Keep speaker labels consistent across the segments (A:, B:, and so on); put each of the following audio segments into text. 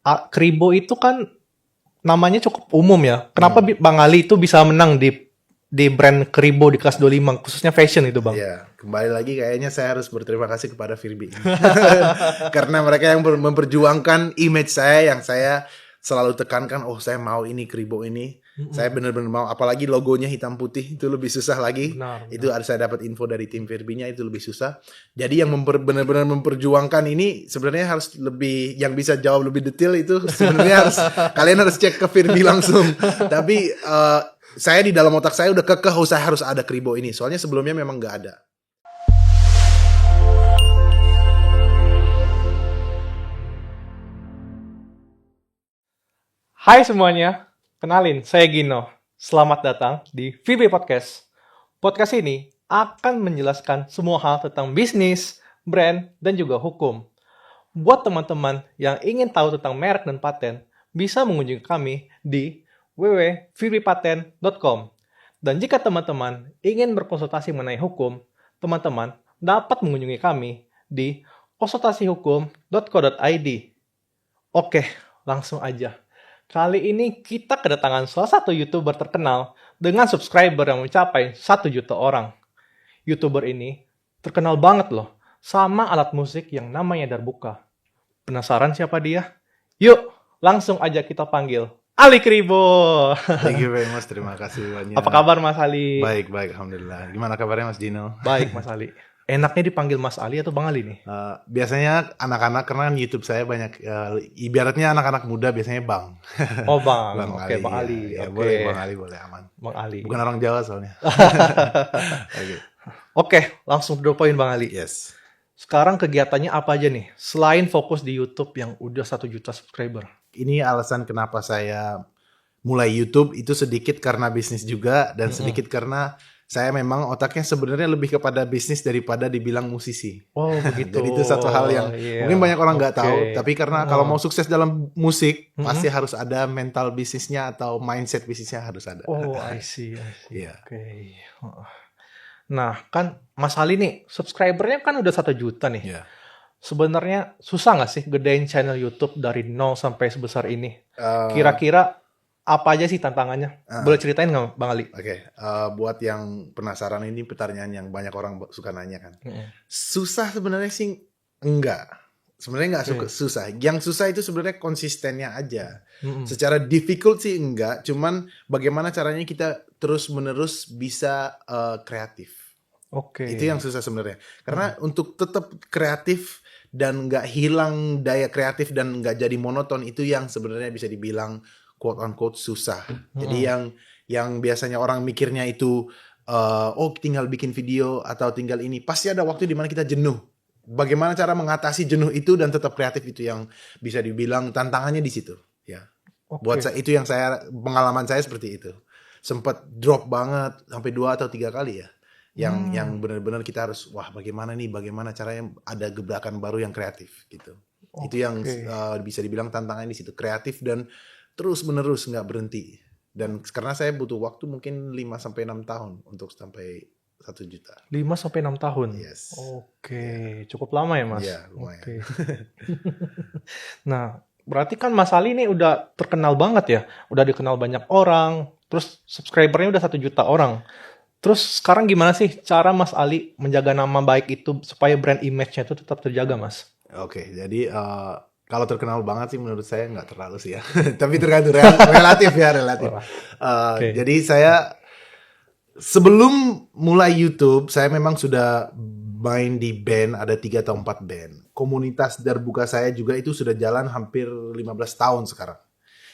A: Kribo itu kan namanya cukup umum ya. Kenapa Bang Ali itu bisa menang di brand Kribo di kelas 25, khususnya fashion itu, Bang?
B: Ya, kembali lagi kayaknya saya harus berterima kasih kepada Firbi. Karena mereka yang memperjuangkan image saya yang saya selalu tekankan, saya mau ini Kribo ini. Saya benar-benar mau, apalagi logonya hitam putih itu lebih susah lagi.
A: Benar.
B: Itu harus saya dapat info dari tim Firbinya, itu lebih susah. Jadi yang benar-benar memperjuangkan ini sebenarnya harus lebih, yang bisa jawab lebih detail itu sebenarnya kalian harus cek ke Firbi langsung. Tapi saya di dalam otak saya udah kekeh, saya harus ada Kribo ini. Soalnya sebelumnya memang nggak ada.
A: Hai semuanya, kenalin, saya Gino. Selamat datang di VB Podcast. Podcast ini akan menjelaskan semua hal tentang bisnis, brand, dan juga hukum. Buat teman-teman yang ingin tahu tentang merek dan paten, bisa mengunjungi kami di www.vbpaten.com. Dan jika teman-teman ingin berkonsultasi mengenai hukum, teman-teman dapat mengunjungi kami di konsultasihukum.co.id. Oke, langsung aja. Kali ini kita kedatangan salah satu YouTuber terkenal dengan subscriber yang mencapai 1 juta orang. YouTuber ini terkenal banget loh, sama alat musik yang namanya darbuka. Penasaran siapa dia? Yuk, langsung aja kita panggil Ali Kribo.
B: Thank you very much, terima kasih banyak.
A: Apa kabar Mas Ali?
B: Baik, alhamdulillah. Gimana kabarnya Mas Gino?
A: Baik Mas Ali. Enaknya dipanggil Mas Ali atau Bang Ali nih?
B: Biasanya anak-anak, karena YouTube saya banyak, ibaratnya anak-anak muda biasanya Bang.
A: Oh Bang,
B: Bang
A: oke
B: Ali,
A: Bang Ali.
B: Ya,
A: Oke.
B: boleh Bang Ali, boleh aman.
A: Bang Ali.
B: Bukan orang Jawa soalnya.
A: Oke, langsung to the point Bang Ali.
B: Yes.
A: Sekarang kegiatannya apa aja nih? Selain fokus di YouTube yang udah 1 juta subscriber.
B: Ini alasan kenapa saya mulai YouTube itu sedikit karena bisnis juga, dan sedikit karena saya memang otaknya sebenarnya lebih kepada bisnis daripada dibilang musisi.
A: Oh begitu.
B: Jadi itu satu hal yang mungkin banyak orang nggak tahu. Tapi karena kalau mau sukses dalam musik, pasti harus ada mental bisnisnya atau mindset bisnisnya harus ada.
A: Oh, I see.
B: Iya.
A: Oke. Nah, kan Mas Ali nih, subscribernya kan udah 1 juta nih.
B: Iya.
A: Sebenarnya susah nggak sih gedein channel YouTube dari 0 sampai sebesar ini? Kira-kira apa aja sih tantangannya? Boleh ceritain nggak Bang Ali?
B: Oke, buat yang penasaran, ini pertanyaan yang banyak orang suka nanya kan. Susah sebenarnya sih enggak. Sebenarnya enggak susah. Yang susah itu sebenarnya konsistennya aja. Secara difficult sih enggak, cuman bagaimana caranya kita terus-menerus bisa kreatif.
A: Oke.
B: Itu yang susah sebenarnya. Karena untuk tetap kreatif dan nggak hilang daya kreatif dan nggak jadi monoton, itu yang sebenarnya bisa dibilang quote unquote susah. Jadi yang biasanya orang mikirnya itu tinggal bikin video atau tinggal ini, pasti ada waktu di mana kita jenuh. Bagaimana cara mengatasi jenuh itu dan tetap kreatif, itu yang bisa dibilang tantangannya di situ, ya. Buat saya itu, yang pengalaman saya seperti itu. Sempat drop banget sampai 2 atau 3 kali ya. Yang benar-benar kita harus bagaimana caranya ada gebrakan baru yang kreatif gitu. Itu yang bisa dibilang tantangan di situ, kreatif dan terus menerus nggak berhenti. Dan karena saya butuh waktu mungkin 5-6 tahun untuk sampai 1 juta.
A: 5-6 tahun?
B: Yes.
A: Oke, cukup lama ya Mas?
B: Iya, lumayan.
A: Oke. Nah, berarti kan Mas Ali ini udah terkenal banget ya? Udah dikenal banyak orang, terus subscribernya udah 1 juta orang. Terus sekarang gimana sih cara Mas Ali menjaga nama baik itu supaya brand image-nya itu tetap terjaga Mas?
B: Oke, jadi kalau terkenal banget sih menurut saya nggak terlalu sih ya. Tapi tergantung relatif ya, relatif. Jadi saya sebelum mulai YouTube, saya memang sudah main di band, ada 3 atau 4 band. Komunitas darbuka saya juga itu sudah jalan hampir 15 tahun sekarang.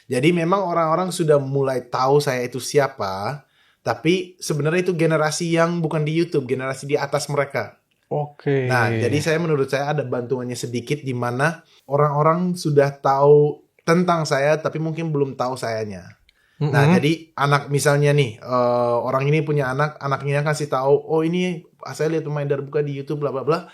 B: Jadi memang orang-orang sudah mulai tahu saya itu siapa, tapi sebenarnya itu generasi yang bukan di YouTube, generasi di atas mereka.
A: Oke.
B: Nah, jadi menurut saya ada bantuannya sedikit di mana orang-orang sudah tahu tentang saya tapi mungkin belum tahu sayanya. Nah, jadi misalnya nih, orang ini punya anaknya kasih tahu, ini saya lihat pemain darbuka di YouTube bla bla bla.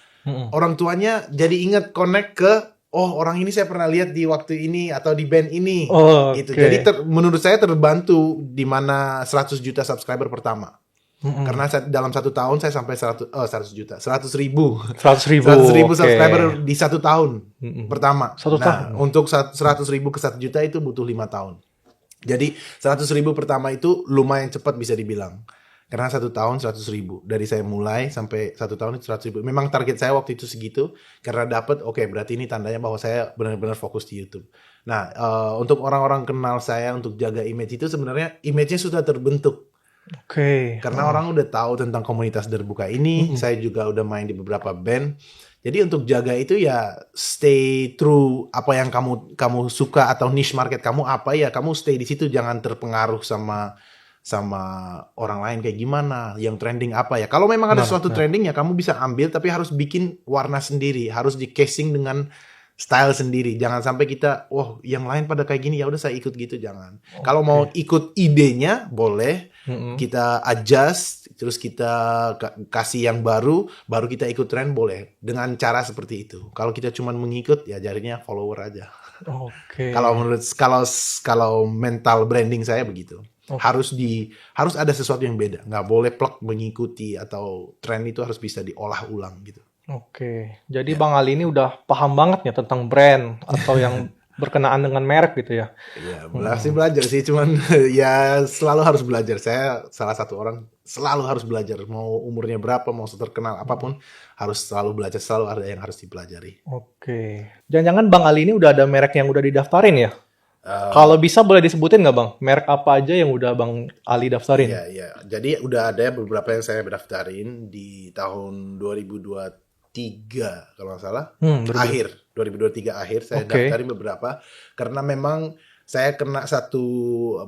B: Orang tuanya jadi ingat connect ke orang ini saya pernah lihat di waktu ini atau di band ini. Gitu. Jadi menurut saya terbantu di mana 100 juta subscriber pertama.
A: Mm-mm.
B: Karena dalam 1 tahun saya sampai 100 juta, 100.000.
A: 100.000.
B: 100.000
A: Oke.
B: subscriber di 1 tahun
A: Mm-mm.
B: pertama.
A: 1 tahun.
B: Untuk 100.000 ke 1 juta itu butuh 5 tahun. Jadi 100.000 pertama itu lumayan cepat bisa dibilang. Karena 1 tahun 100.000. Dari saya mulai sampai 1 tahun itu 100.000. Memang target saya waktu itu segitu. Karena dapat, oke, berarti ini tandanya bahwa saya benar-benar fokus di YouTube. Nah, untuk orang-orang kenal saya untuk jaga image itu sebenarnya image-nya sudah terbentuk.
A: Oke.
B: Karena orang udah tahu tentang komunitas Derbuka ini.
A: Mm-mm.
B: Saya juga udah main di beberapa band. Jadi untuk jaga itu ya stay true apa yang kamu suka atau niche market kamu apa ya kamu stay di situ, jangan terpengaruh sama orang lain kayak gimana, yang trending apa ya. Kalau memang ada suatu trending ya kamu bisa ambil, tapi harus bikin warna sendiri, harus di casing dengan style sendiri. Jangan sampai kita, wah yang lain pada kayak gini ya udah saya ikut gitu, jangan. Kalau mau ikut idenya boleh, kita adjust, terus kita kasih yang baru kita ikut tren boleh. Dengan cara seperti itu. Kalau kita cuma mengikut ya jadinya follower aja.
A: Oke.
B: Kalau mental branding saya begitu. Harus ada sesuatu yang beda. Nggak boleh plek mengikuti atau tren itu harus bisa diolah ulang gitu.
A: Oke, jadi Bang Ali ini udah paham banget ya tentang brand atau yang berkenaan dengan merek gitu ya.
B: Ya, masih belajar sih, cuman ya selalu harus belajar. Saya salah satu orang selalu harus belajar. Mau umurnya berapa, mau terkenal apapun, harus selalu belajar. Selalu ada yang harus dipelajari.
A: Oke, jangan-jangan Bang Ali ini udah ada merek yang udah didaftarin ya? Kalau bisa boleh disebutin nggak Bang? Merek apa aja yang udah Bang Ali daftarin?
B: Iya. Jadi udah ada beberapa yang saya daftarin di tahun 2023 kalau nggak salah. Akhir 2023 akhir saya daftarin beberapa karena memang saya kena satu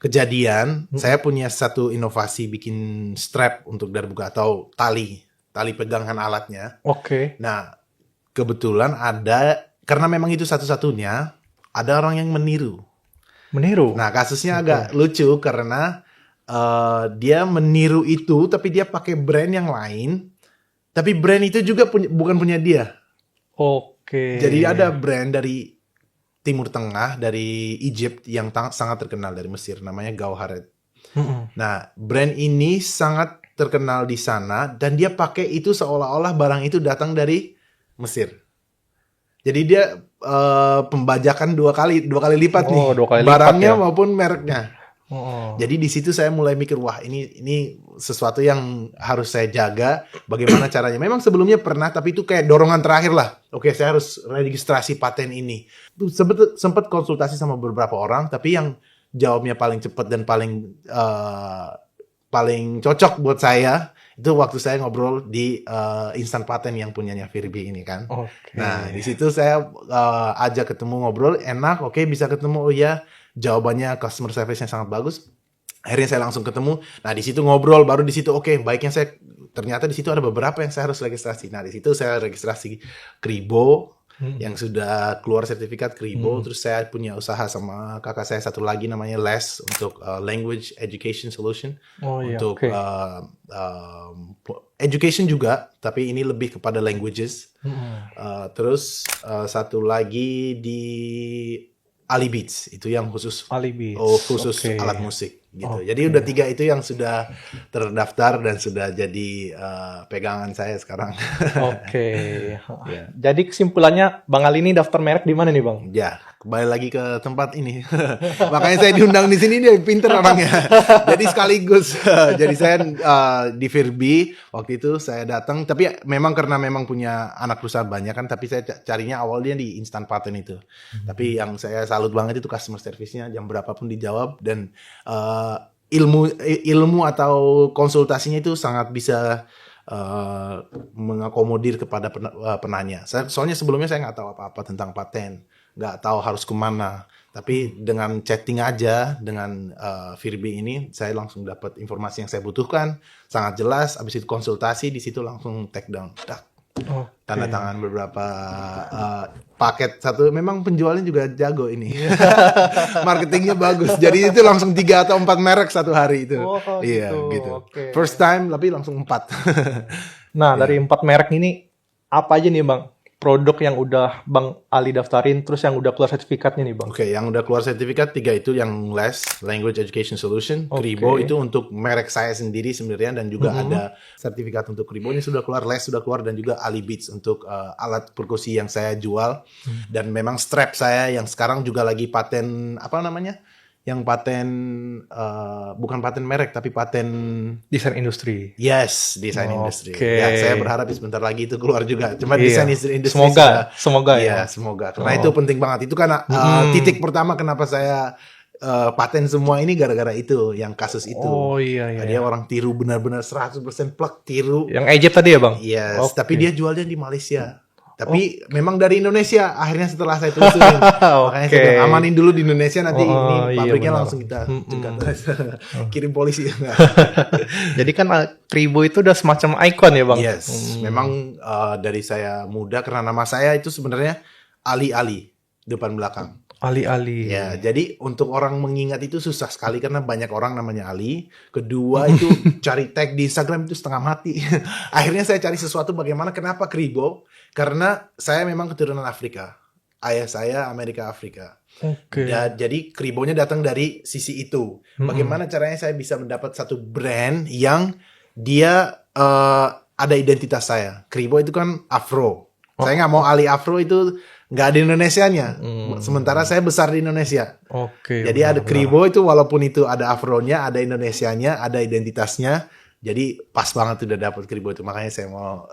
B: kejadian. Saya punya satu inovasi bikin strap untuk Darbuka atau tali pegangan alatnya.
A: Oke.
B: Nah, kebetulan karena memang itu satu-satunya, ada orang yang meniru. Nah, kasusnya agak lucu karena dia meniru itu, tapi dia pakai brand yang lain. Tapi brand itu juga bukan punya dia.
A: Oke.
B: Jadi ada brand dari Timur Tengah, dari Egypt yang sangat terkenal dari Mesir, namanya Gauharet. Nah, brand ini sangat terkenal di sana dan dia pakai itu seolah-olah barang itu datang dari Mesir. Jadi dia pembajakan dua kali lipat nih, barangnya maupun mereknya. Jadi di situ saya mulai mikir, wah ini sesuatu yang harus saya jaga. Bagaimana caranya? Memang sebelumnya pernah, tapi itu kayak dorongan terakhir lah. Oke, saya harus registrasi paten ini. Sempat konsultasi sama beberapa orang, tapi yang jawabnya paling cepat dan paling cocok buat saya itu waktu saya ngobrol di Instant Patent yang punyanya Virbi ini kan. Nah di situ saya ajak ketemu ngobrol, enak, oke, bisa ketemu, oh ya jawabannya customer service-nya sangat bagus. Akhirnya saya langsung ketemu. Nah di situ ngobrol, baru di situ oke, baiknya saya ternyata di situ ada beberapa yang saya harus registrasi. Nah di situ saya registrasi Kribo. Yang sudah keluar sertifikat Kribo. Terus saya punya usaha sama kakak saya satu lagi namanya LES untuk Language Education Solution. Untuk education juga, tapi ini lebih kepada languages. Terus satu lagi di Ali Beats, itu yang khusus alat musik gitu. Jadi udah 3 itu yang sudah terdaftar dan sudah jadi pegangan saya sekarang.
A: Jadi kesimpulannya Bang Ali ini daftar merek di mana nih Bang?
B: Ya, kembali lagi ke tempat ini. Makanya saya diundang di sini, dia pinter orangnya. Jadi sekaligus jadi saya di Virbi waktu itu saya datang, tapi memang karena memang punya anak perusahaan banyak kan, tapi saya carinya awalnya di Instant Patent itu. Tapi yang saya salut banget itu customer service-nya, jam berapapun dijawab, dan ilmu atau konsultasinya itu sangat bisa mengakomodir kepada penanya. Soalnya sebelumnya saya nggak tahu apa-apa tentang paten, nggak tahu harus kemana. Tapi dengan chatting aja dengan Virbi ini, saya langsung dapat informasi yang saya butuhkan, sangat jelas. Abis itu konsultasi, di situ langsung take down. Tanda tangan beberapa paket satu. Memang penjualnya juga jago ini. Marketingnya bagus. Jadi itu langsung 3 atau 4 merek satu hari itu. Iya gitu. First time tapi langsung 4.
A: Nah dari 4 merek ini apa aja nih Bang produk yang udah Bang Ali daftarin, terus yang udah keluar sertifikatnya nih Bang?
B: Oke, yang udah keluar sertifikat 3 itu yang LES, Language Education Solution.
A: Oke.
B: Kribo itu untuk merek saya sendiri sebenarnya, dan juga ada sertifikat untuk Kribo ini sudah keluar, LES sudah keluar, dan juga Ali Beats untuk alat perkusi yang saya jual. Dan memang strap saya yang sekarang juga lagi paten, apa namanya? Yang paten, bukan paten merek, tapi paten
A: Desain industri.
B: yes, desain industri.
A: Oke.
B: Ya, saya berharap sebentar lagi itu keluar juga. Cuma
A: Iya.
B: desain industri
A: Semoga
B: Iya,
A: ya.
B: semoga. Karena itu penting banget. Itu karena titik pertama kenapa saya paten semua ini gara-gara itu, yang kasus itu.
A: Oh iya iya.
B: Dia orang tiru benar-benar 100% plak tiru.
A: Yang Egypt tadi ya Bang?
B: Yes,
A: Oke.
B: tapi dia jualnya di Malaysia. Tapi memang dari Indonesia. Akhirnya setelah saya telusurin, makanya saya bilang amanin dulu di Indonesia, nanti ini
A: iya,
B: pabriknya
A: benar.
B: langsung kita cegat. Kirim polisi.
A: Jadi kan Kribo itu udah semacam ikon ya Bang?
B: Yes, memang dari saya muda, karena nama saya itu sebenarnya Ali depan belakang.
A: Ali.
B: Ya, jadi untuk orang mengingat itu susah sekali karena banyak orang namanya Ali. Kedua itu cari tag di Instagram itu setengah mati. Akhirnya saya cari sesuatu bagaimana, kenapa Kribo? Karena saya memang keturunan Afrika. Ayah saya Amerika Afrika.
A: Oke.
B: Dan jadi Kribonya datang dari sisi itu. Bagaimana caranya saya bisa mendapat satu brand yang dia ada identitas saya. Kribo itu kan Afro. Saya nggak mau Ali Afro itu nggak ada Indonesianya. Sementara saya besar di Indonesia.
A: Oke.
B: Jadi ada Kribo itu walaupun itu ada Afronya, ada Indonesianya, ada identitasnya. Jadi pas banget udah dapat Kribo itu. Makanya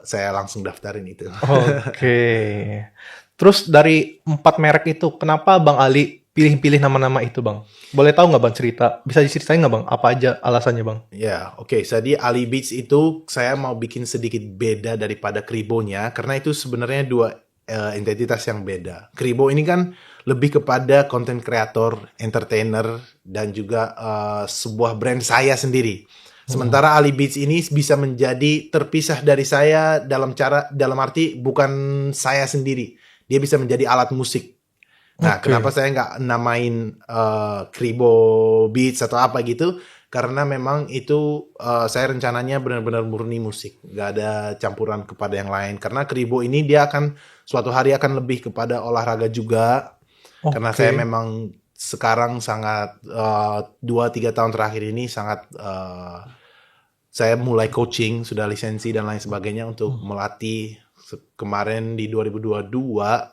B: saya langsung daftarin itu.
A: Oke. Terus dari 4 merek itu, kenapa Bang Ali pilih-pilih nama-nama itu Bang? Boleh tahu nggak Bang cerita? Bisa diceritain nggak Bang? Apa aja alasannya Bang?
B: Ya, oke. Jadi Ali Beats itu saya mau bikin sedikit beda daripada Kribonya, karena itu sebenarnya dua identitas yang beda. Kribo ini kan lebih kepada content creator, entertainer, dan juga sebuah brand saya sendiri. Sementara Ali Beats ini bisa menjadi terpisah dari saya dalam arti bukan saya sendiri. Dia bisa menjadi alat musik. Nah, kenapa saya nggak namain Kribo Beats atau apa gitu? Karena memang itu saya rencananya benar-benar murni musik, nggak ada campuran kepada yang lain. Karena Kribo ini dia akan suatu hari akan lebih kepada olahraga juga. Karena saya memang sekarang sangat 2-3 tahun terakhir ini sangat saya mulai coaching, sudah lisensi dan lain sebagainya untuk melatih. Kemarin di 2022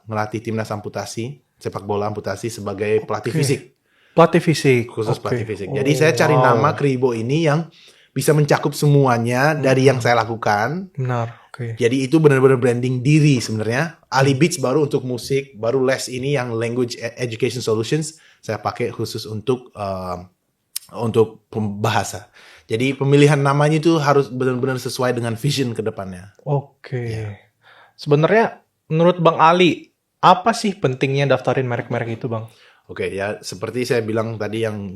B: melatih timnas amputasi, sepak bola amputasi sebagai pelatih fisik.
A: Pelatih fisik.
B: Khusus pelatih fisik. Jadi saya cari nama Kribo ini yang bisa mencakup semuanya dari yang saya lakukan.
A: Benar. Oke.
B: Jadi itu benar-benar branding diri sebenarnya. Ali Beats baru untuk musik, baru Les ini yang Language Education Solutions saya pakai khusus untuk bahasa. Jadi pemilihan namanya itu harus benar-benar sesuai dengan vision ke depannya.
A: Oke. Sebenarnya menurut Bang Ali, apa sih pentingnya daftarin merek-merek itu Bang?
B: Oke, ya seperti saya bilang tadi yang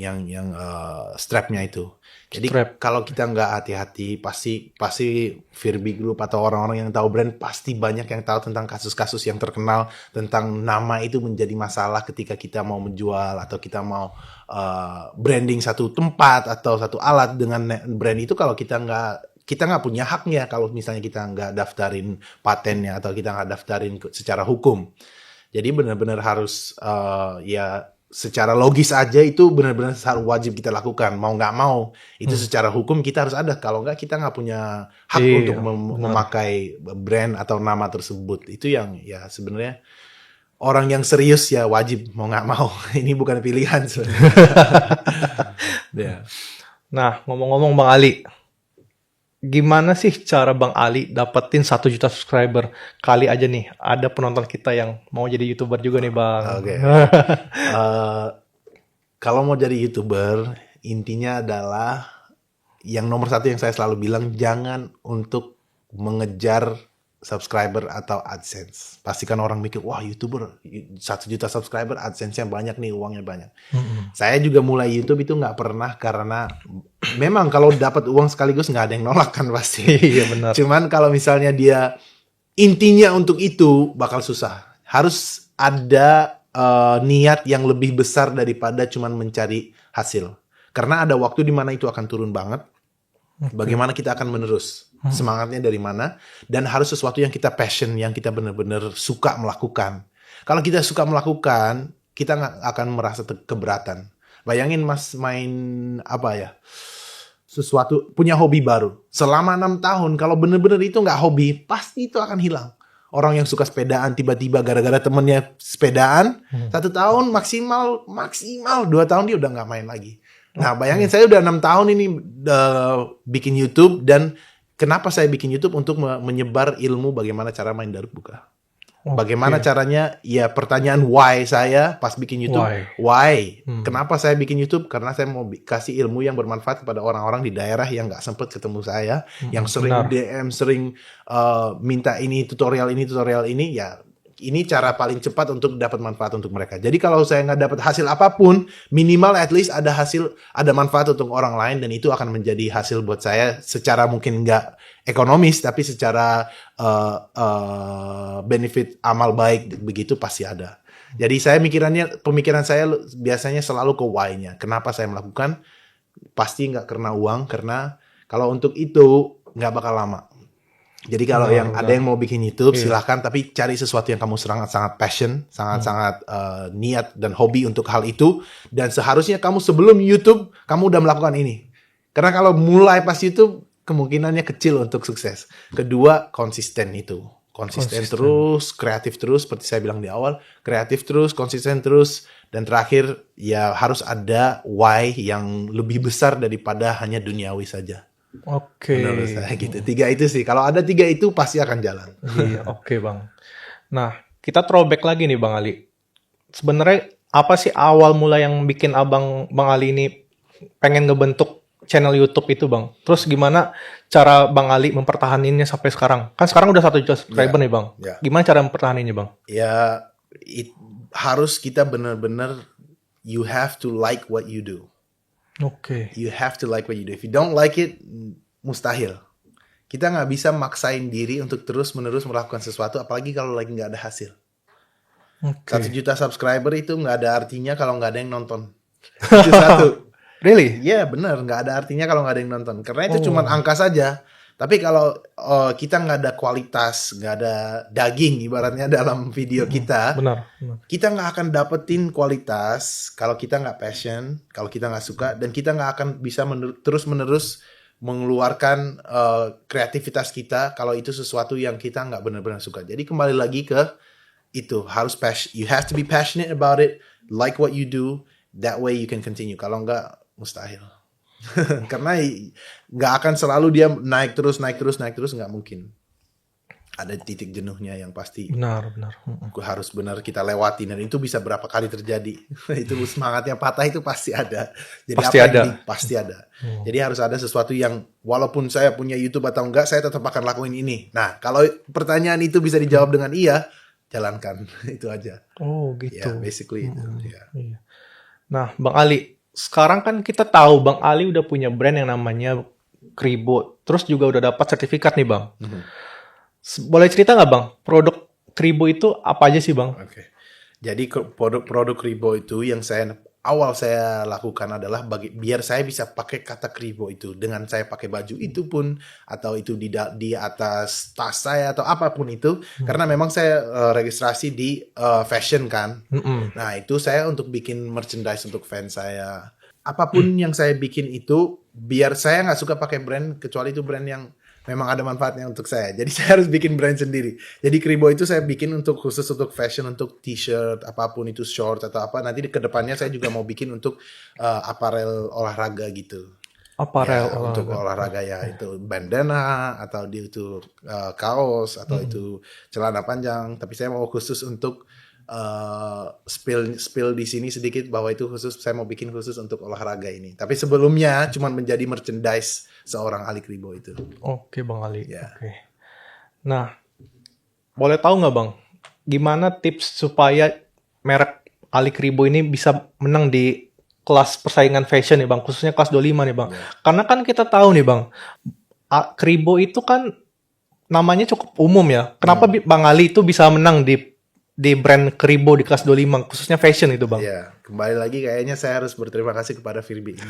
B: strapnya itu. Jadi kalau kita nggak hati-hati, pasti Virbi Group atau orang-orang yang tahu brand pasti banyak yang tahu tentang kasus-kasus yang terkenal tentang nama itu menjadi masalah ketika kita mau menjual atau kita mau branding satu tempat atau satu alat dengan brand itu. Kalau kita nggak punya haknya kalau misalnya kita nggak daftarin patennya atau kita nggak daftarin secara hukum. Jadi benar-benar harus ya secara logis aja itu benar-benar harus wajib kita lakukan. Mau nggak mau itu secara hukum kita harus ada. Kalau nggak kita nggak punya hak untuk memakai brand atau nama tersebut. Itu yang ya sebenarnya orang yang serius ya wajib mau nggak mau. Ini bukan pilihan sebenarnya. Yeah.
A: Nah ngomong-ngomong Bang Ali, gimana sih cara Bang Ali dapetin 1 juta subscriber? Kali aja nih, ada penonton kita yang mau jadi YouTuber juga nih Bang.
B: Oke. Kalau mau jadi YouTuber, intinya adalah yang nomor 1 yang saya selalu bilang, jangan untuk mengejar subscriber atau AdSense. Pastikan orang mikir, wah YouTuber 1 juta subscriber, AdSense-nya banyak nih, uangnya banyak. Saya juga mulai YouTube itu nggak pernah karena memang kalau dapat uang sekaligus nggak ada yang nolak kan pasti.
A: Iya benar.
B: Cuman kalau misalnya dia intinya untuk itu bakal susah. Harus ada niat yang lebih besar daripada cuman mencari hasil. Karena ada waktu di mana itu akan turun banget. Bagaimana kita akan menerus? semangatnya dari mana, dan harus sesuatu yang kita passion, yang kita benar-benar suka melakukan. Kalau kita suka melakukan, kita nggak akan merasa keberatan. Bayangin Mas main apa ya, sesuatu, punya hobi baru. Selama 6 tahun, kalau benar-benar itu nggak hobi, pasti itu akan hilang. Orang yang suka sepedaan tiba-tiba gara-gara temennya sepedaan, 1 tahun maksimal 2 tahun dia udah nggak main lagi. Nah bayangin saya udah 6 tahun ini bikin YouTube, dan kenapa saya bikin YouTube? Untuk menyebar ilmu bagaimana cara main daruk buka. Bagaimana caranya? Ya pertanyaan why saya pas bikin YouTube. Why? Kenapa saya bikin YouTube? Karena saya mau kasih ilmu yang bermanfaat kepada orang-orang di daerah yang nggak sempat ketemu saya, yang sering DM, sering minta ini tutorial ini. Ya ini cara paling cepat untuk dapat manfaat untuk mereka. Jadi kalau saya nggak dapat hasil apapun, minimal at least ada manfaat untuk orang lain, dan itu akan menjadi hasil buat saya secara mungkin nggak ekonomis, tapi secara benefit amal baik begitu pasti ada. Jadi pemikiran saya biasanya selalu ke why-nya. Kenapa saya melakukan? Pasti nggak karena uang, karena kalau untuk itu nggak bakal lama. Jadi kalau ada yang mau bikin YouTube, silahkan, tapi cari sesuatu yang kamu sangat passion, sangat niat dan hobi untuk hal itu. Dan seharusnya kamu sebelum YouTube, kamu udah melakukan ini. Karena kalau mulai pas YouTube, kemungkinannya kecil untuk sukses. Kedua, konsisten itu. Konsisten terus, kreatif terus, seperti saya bilang di awal. Kreatif terus, konsisten terus. Dan terakhir, ya harus ada why yang lebih besar daripada hanya duniawi saja. Menurut saya gitu. 3 itu sih. Kalau ada 3 itu pasti akan jalan.
A: Iya, oke Bang. Nah, kita throwback lagi nih Bang Ali. Sebenarnya apa sih awal mula yang bikin Bang Ali ini pengen ngebentuk channel YouTube itu Bang? Terus gimana cara Bang Ali mempertahaninnya sampai sekarang? Kan sekarang udah 1 juta subscriber nih Bang. Gimana cara mempertahaninnya Bang?
B: Ya, harus kita benar-benar, you have to like what you do. You have to like what you do. If you don't like it, mustahil. Kita nggak bisa maksain diri untuk terus-menerus melakukan sesuatu, apalagi kalau lagi nggak ada hasil. 1 juta subscriber itu nggak ada artinya kalau nggak ada yang nonton. Itu satu.
A: Really?
B: Iya benar, nggak ada artinya kalau nggak ada yang nonton. Karena itu cuma angka saja. Tapi kalau kita nggak ada kualitas, nggak ada daging ibaratnya dalam video kita, kita nggak akan dapetin kualitas kalau kita nggak passion, kalau kita nggak suka, dan kita nggak akan bisa terus-menerus mengeluarkan kreativitas kita kalau itu sesuatu yang kita nggak benar-benar suka. Jadi kembali lagi ke itu, harus you have to be passionate about it, like what you do, that way you can continue. Kalau nggak, mustahil. Karena nggak akan selalu dia naik terus, nggak mungkin. Ada titik jenuhnya yang pasti.
A: Benar.
B: Harus benar kita lewati, dan itu bisa berapa kali terjadi. Itu semangatnya patah itu pasti ada. Jadi pasti ada. Jadi harus ada sesuatu yang walaupun saya punya YouTube atau enggak, saya tetap akan lakuin ini. Nah, kalau pertanyaan itu bisa dijawab dengan iya, jalankan. Itu aja.
A: Oh, gitu.
B: Ya, basically itu. Ya.
A: Nah, Bang Ali, sekarang kan kita tahu Bang Ali udah punya brand yang namanya Kribo. Terus juga udah dapat sertifikat nih Bang. Boleh cerita nggak Bang, produk Kribo itu apa aja sih Bang?
B: Jadi produk Kribo itu yang saya lakukan adalah biar saya bisa pakai kata Kribo itu dengan saya pakai baju itu pun, atau itu di atas tas saya atau apapun itu, karena memang saya registrasi di fashion kan. Nah itu saya untuk bikin merchandise untuk fans saya, apapun yang saya bikin itu, biar saya nggak suka pakai brand kecuali itu brand yang memang ada manfaatnya untuk saya. Jadi saya harus bikin brand sendiri. Jadi Kribo itu saya bikin khusus untuk fashion, untuk t-shirt, apapun itu, short atau apa. Nanti ke depannya saya juga mau bikin untuk aparel olahraga gitu. Untuk olahraga ya, itu bandana, atau itu kaos, atau itu celana panjang. Tapi saya mau khusus untuk spill di sini sedikit bahwa itu saya mau bikin khusus untuk olahraga ini. Tapi sebelumnya cuma menjadi merchandise seorang Ali Kribo itu.
A: Oke Bang Ali. Oke. Nah, boleh tahu nggak Bang, gimana tips supaya merek Ali Kribo ini bisa menang di kelas persaingan fashion nih Bang, khususnya kelas 25 nih Bang. Karena kan kita tahu nih Bang, Kribo itu kan namanya cukup umum ya. Kenapa Bang Ali itu bisa menang di brand Kribo di kelas 25, khususnya fashion itu Bang?
B: Ya, kembali lagi kayaknya saya harus berterima kasih kepada Firbi.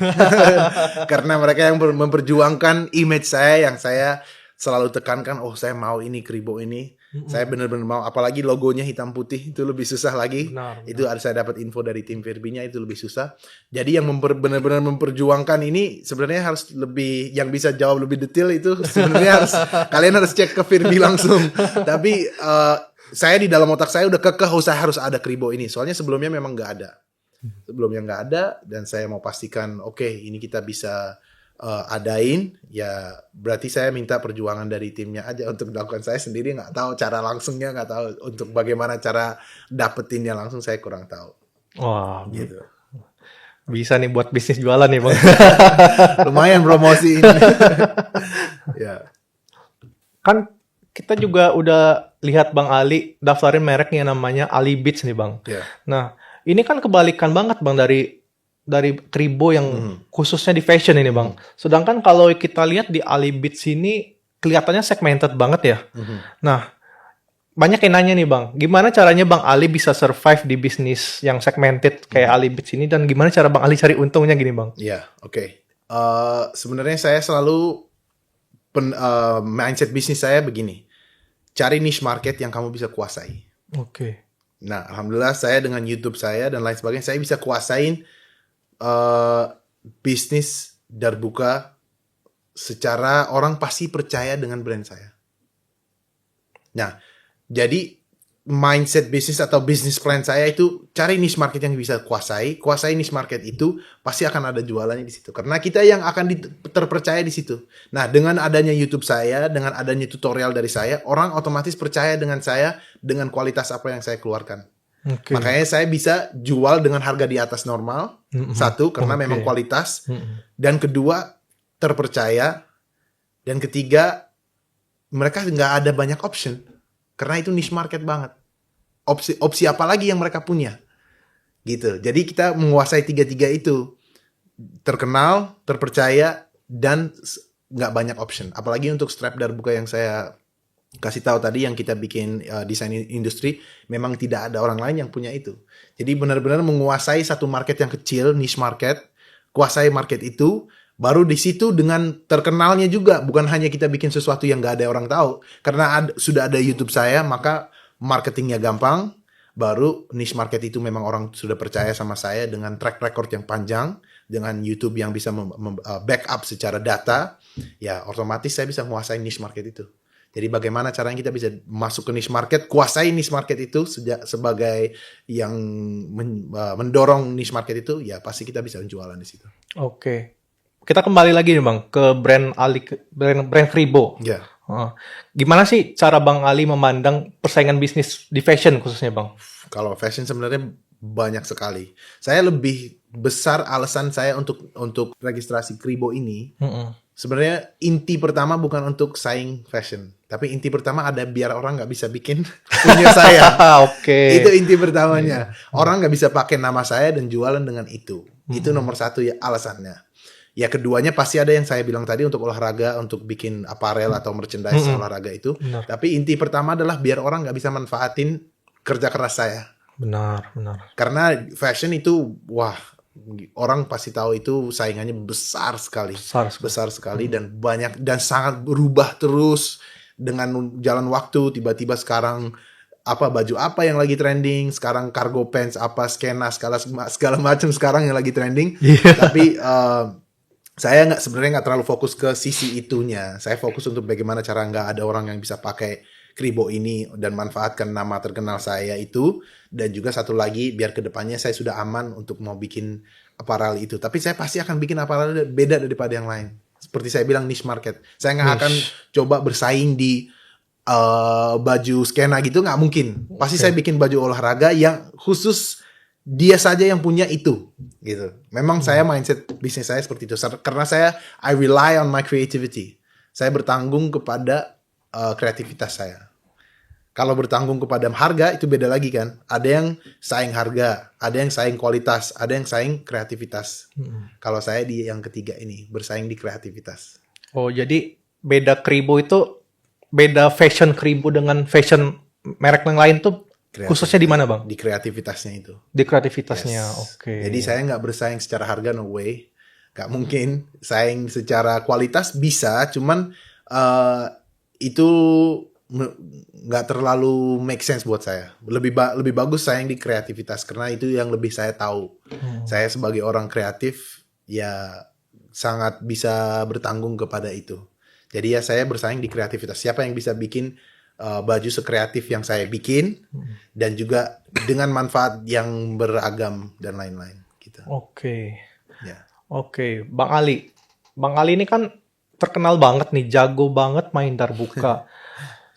B: Karena mereka yang memperjuangkan image saya yang saya selalu tekankan, oh saya mau ini Kribo ini. Saya benar-benar mau, apalagi logonya hitam putih itu lebih susah lagi.
A: Benar.
B: Itu ada saya dapat info dari tim Virbinya itu lebih susah. Jadi yang benar-benar memperjuangkan ini sebenarnya harus lebih, yang bisa jawab lebih detail itu sebenarnya harus kalian harus cek ke Virbi langsung. Tapi saya di dalam otak saya udah kekeh, saya harus ada Kribo ini. Soalnya sebelumnya memang nggak ada. Sebelumnya nggak ada, dan saya mau pastikan, oke, ini kita bisa adain, ya berarti saya minta perjuangan dari timnya aja untuk melakukan. Saya sendiri nggak tahu cara langsungnya, nggak tahu untuk bagaimana cara dapetinnya langsung, saya kurang tahu.
A: Wah,
B: Gitu.
A: bisa nih buat bisnis jualan nih Bang.
B: Lumayan promosi ini. Ya.
A: Kan kita juga udah lihat Bang Ali daftarin mereknya namanya Ali Beats nih Bang.
B: Ya.
A: Nah, ini kan kebalikan banget Bang dari Kribo yang khususnya di fashion ini Bang. Sedangkan kalau kita lihat di Ali Beats ini kelihatannya segmented banget ya. Nah, banyak yang nanya nih Bang, gimana caranya Bang Ali bisa survive di bisnis yang segmented kayak Ali Beats ini, dan gimana cara Bang Ali cari untungnya gini Bang?
B: Ya, oke. Sebenarnya saya selalu mindset bisnis saya begini. Cari niche market yang kamu bisa kuasai.
A: Oke.
B: Nah, alhamdulillah saya dengan YouTube saya dan lain sebagainya, saya bisa kuasain bisnis Darbuka secara orang pasti percaya dengan brand saya. Nah, jadi mindset bisnis atau bisnis plan saya itu cari niche market yang bisa kuasai niche market itu, pasti akan ada jualannya di situ. Karena kita yang akan terpercaya di situ. Nah, dengan adanya YouTube saya, dengan adanya tutorial dari saya, orang otomatis percaya dengan saya dengan kualitas apa yang saya keluarkan.
A: Okay.
B: Makanya saya bisa jual dengan harga di atas normal. Satu, karena memang kualitas. Dan kedua, terpercaya. Dan ketiga, mereka nggak ada banyak option. Karena itu niche market banget. Opsi apa lagi yang mereka punya? Gitu. Jadi kita menguasai tiga-tiga itu. Terkenal, terpercaya, dan nggak banyak option. Apalagi untuk strap Darbuka yang saya kasih tahu tadi, yang kita bikin desain industri, memang tidak ada orang lain yang punya itu. Jadi benar-benar menguasai satu market yang kecil, niche market, kuasai market itu, baru di situ dengan terkenalnya juga, bukan hanya kita bikin sesuatu yang nggak ada orang tahu. Karena sudah ada YouTube saya, maka marketingnya gampang, baru niche market itu memang orang sudah percaya sama saya dengan track record yang panjang, dengan YouTube yang bisa backup secara data, ya otomatis saya bisa menguasai niche market itu. Jadi bagaimana caranya kita bisa masuk ke niche market, kuasai niche market itu sebagai yang mendorong niche market itu, ya pasti kita bisa jualan di situ.
A: Oke. Kita kembali lagi nih Bang ke brand Kribo.
B: Ya.
A: Gimana sih cara Bang Ali memandang persaingan bisnis di fashion khususnya Bang?
B: Kalau fashion sebenarnya banyak sekali. Saya lebih besar alasan saya untuk registrasi Kribo ini. Sebenarnya inti pertama bukan untuk saing fashion, tapi inti pertama ada biar orang nggak bisa bikin punya saya.
A: Oke.
B: Itu inti pertamanya. Orang nggak bisa pakai nama saya dan jualan dengan itu. Itu nomor satu ya alasannya. Ya keduanya pasti ada yang saya bilang tadi untuk olahraga, untuk bikin apparel atau merchandise olahraga itu.
A: Benar.
B: Tapi inti pertama adalah biar orang nggak bisa manfaatin kerja keras saya.
A: Benar.
B: Karena fashion itu, wah, orang pasti tahu itu saingannya besar sekali. Besar sekali dan banyak dan sangat berubah terus dengan jalan waktu. Tiba-tiba sekarang baju apa yang lagi trending, sekarang cargo pants apa, skena segala macam sekarang yang lagi trending. Tapi saya sebenarnya nggak terlalu fokus ke sisi itunya. Saya fokus untuk bagaimana cara nggak ada orang yang bisa pakai Kribo ini dan manfaatkan nama terkenal saya itu. Dan juga satu lagi, biar kedepannya saya sudah aman untuk mau bikin apparel itu. Tapi saya pasti akan bikin apparel beda daripada yang lain. Seperti saya bilang, niche market. Saya nggak akan coba bersaing di baju skena gitu, nggak mungkin. Pasti saya bikin baju olahraga yang khusus dia saja yang punya itu, gitu. Memang saya mindset bisnis saya seperti itu. Karena I rely on my creativity. Saya bertanggung kepada kreativitas saya. Kalau bertanggung kepada harga itu beda lagi kan. Ada yang saing harga, ada yang saing kualitas, ada yang saing kreativitas. Kalau saya di yang ketiga ini, bersaing di kreativitas.
A: Oh, jadi beda Kribo itu, beda fashion Kribo dengan fashion merek yang lain tuh khususnya di mana Bang?
B: Di kreativitasnya itu.
A: Di kreativitasnya,
B: Yes.
A: Oke.
B: Jadi saya nggak bersaing secara harga, no way. Nggak mungkin. Saing secara kualitas bisa, cuman itu nggak terlalu make sense buat saya. Lebih bagus saya yang di kreativitas karena itu yang lebih saya tahu. Saya sebagai orang kreatif ya sangat bisa bertanggung kepada itu. Jadi ya saya bersaing di kreativitas. Siapa yang bisa bikin baju sekreatif yang saya bikin dan juga dengan manfaat yang beragam dan lain-lain gitu.
A: Oke.
B: Ya.
A: Oke, Bang Ali. Bang Ali ini kan terkenal banget nih, jago banget main darbuka.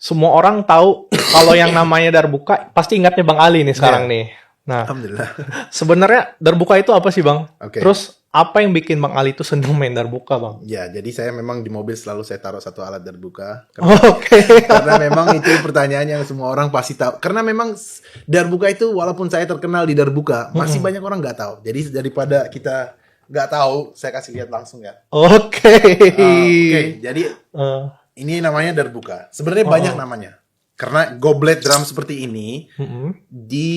A: Semua orang tahu kalau yang namanya darbuka pasti ingatnya Bang Ali nih sekarang nih. Nah,
B: Alhamdulillah.
A: sebenarnya darbuka itu apa sih, Bang?
B: Oke.
A: Terus apa yang bikin Bang Ali itu senang main darbuka, Bang?
B: Ya, jadi saya memang di mobil selalu saya taruh satu alat darbuka.
A: Oke.
B: Karena memang itu pertanyaan yang semua orang pasti tahu. Karena memang darbuka itu walaupun saya terkenal di darbuka, masih banyak orang nggak tahu. Jadi daripada kita nggak tahu, saya kasih lihat langsung ya.
A: Oke.
B: Oke, jadi
A: Eh,
B: ini namanya darbuka. Sebenarnya banyak namanya. Karena goblet drum seperti ini di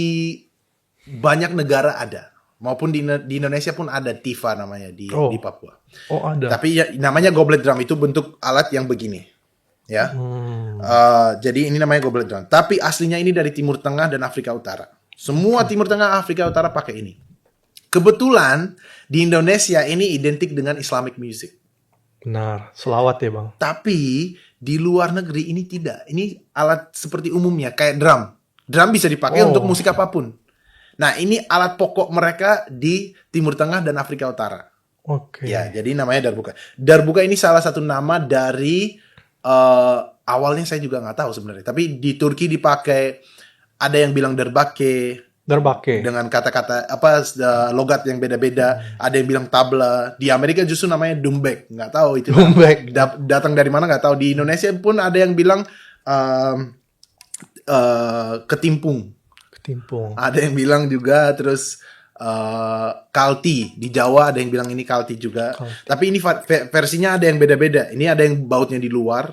B: banyak negara ada. Maupun di Indonesia pun ada Tifa namanya di Papua.
A: oh, ada.
B: Tapi ya, namanya goblet drum itu bentuk alat yang begini. Ya. Jadi ini namanya goblet drum. Tapi aslinya ini dari Timur Tengah dan Afrika Utara. Semua Timur Tengah Afrika Utara pakai ini. Kebetulan di Indonesia ini identik dengan Islamic music.
A: Benar, selawat ya, Bang.
B: Tapi di luar negeri ini tidak. Ini alat seperti umumnya kayak drum. Drum bisa dipakai untuk musik apapun. Nah, ini alat pokok mereka di Timur Tengah dan Afrika Utara.
A: Oke.
B: Ya, jadi namanya darbuka. Darbuka ini salah satu nama dari awalnya saya juga nggak tahu sebenarnya. Tapi di Turki dipakai, ada yang bilang derbake
A: Derbake.
B: dengan kata-kata logat yang beda-beda. Ada yang bilang tabla. Di Amerika justru namanya dumbek. Nggak tahu itu.
A: Dumbek.
B: Datang dari mana nggak tahu. Di Indonesia pun ada yang bilang ketimpung.
A: Ketimpung.
B: Ada yang bilang juga terus kalti. Di Jawa ada yang bilang ini kalti juga. Tapi ini versinya ada yang beda-beda. Ini ada yang bautnya di luar,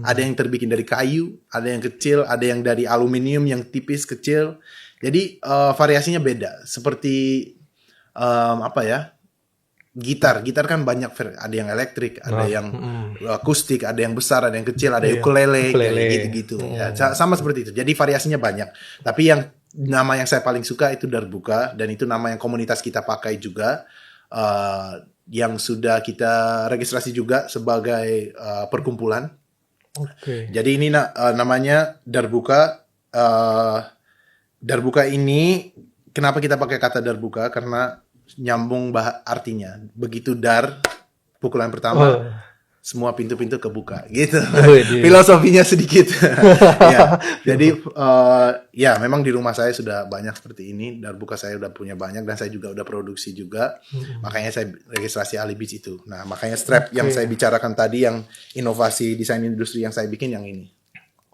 B: ada yang terbikin dari kayu, ada yang kecil, ada yang dari aluminium yang tipis kecil. Jadi variasinya beda. Seperti gitar kan banyak, ada yang elektrik, ada yang akustik, ada yang besar, ada yang kecil, ada ukulele, gitu-gitu. Ya, sama seperti itu. Jadi variasinya banyak. Tapi nama yang saya paling suka itu darbuka, dan itu nama yang komunitas kita pakai juga, yang sudah kita registrasi juga sebagai perkumpulan.
A: Oke.
B: Jadi ini namanya darbuka. Darbuka ini kenapa kita pakai kata darbuka? Karena nyambung artinya. Begitu pukulan pertama, semua pintu-pintu kebuka gitu. Filosofinya sedikit. Ya, jadi ya memang di rumah saya sudah banyak seperti ini. Darbuka saya udah punya banyak dan saya juga udah produksi juga. Makanya saya registrasi Ali Beats itu. Nah, makanya strap yang saya bicarakan tadi, yang inovasi desain industri yang saya bikin yang ini.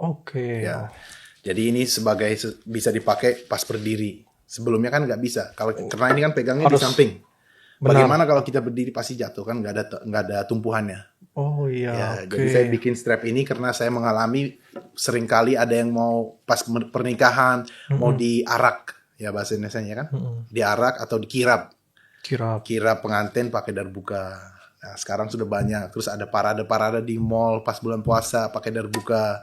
A: Oke.
B: Ya. Jadi ini bisa dipakai pas berdiri. Sebelumnya kan nggak bisa. Karena ini kan pegangnya di samping. Bagaimana kalau kita berdiri pasti jatuh kan, nggak ada tumpuhannya.
A: Oh iya.
B: Jadi saya bikin strap ini karena saya mengalami seringkali ada yang mau pas pernikahan mau diarak, ya bahasa Indonesianya kan, diarak atau dikirap. Kirap pengantin pakai darbuka. Nah, sekarang sudah banyak. Terus ada parade-parade di mall pas bulan puasa pakai darbuka.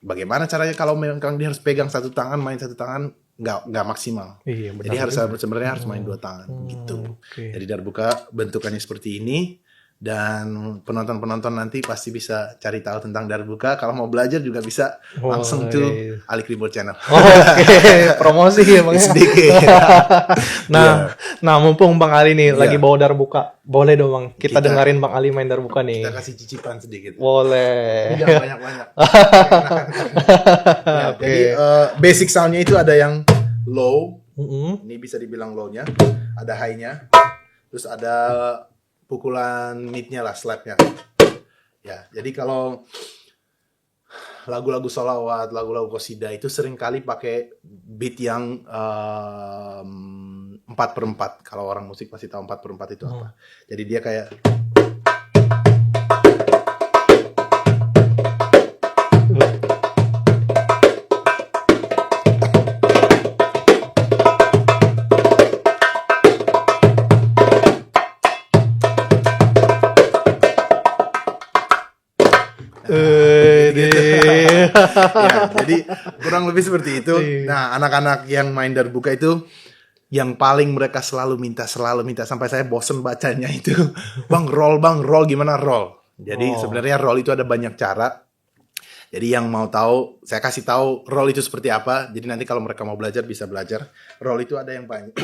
B: Bagaimana caranya kalau memang dia harus pegang satu tangan, main satu tangan nggak maksimal.
A: Iya,
B: jadi sebenarnya harus main dua tangan gitu. Jadi darbuka bentukannya seperti ini, dan penonton nanti pasti bisa cari tahu tentang darbuka. Kalau mau belajar juga bisa langsung tuh Ali Keyboard Channel.
A: Promosi ya, Bang.
B: Sedikit.
A: Nah, mumpung Bang Ali nih lagi bawa darbuka, boleh dong Bang kita dengerin Bang Ali main darbuka nih.
B: Kita kasih cicipan sedikit.
A: Boleh.
B: Jangan banyak-banyak. Jadi basic soundnya itu ada yang low, ini bisa dibilang low-nya, ada high-nya, terus ada pukulan mid-nya lah, slap-nya. Ya, jadi kalau lagu-lagu sholawat, lagu-lagu qasidah itu sering kali pakai beat yang 4/4. Kalau orang musik pasti tahu 4/4 itu apa. Jadi dia kayak Jadi kurang lebih seperti itu.
A: Iya.
B: Nah, anak-anak yang main darbuka itu yang paling mereka selalu minta sampai saya bosen bacanya itu. Bang, roll gimana roll? Jadi sebenarnya roll itu ada banyak cara. Jadi yang mau tahu, saya kasih tahu roll itu seperti apa. Jadi nanti kalau mereka mau belajar bisa belajar. Roll itu ada yang banyak,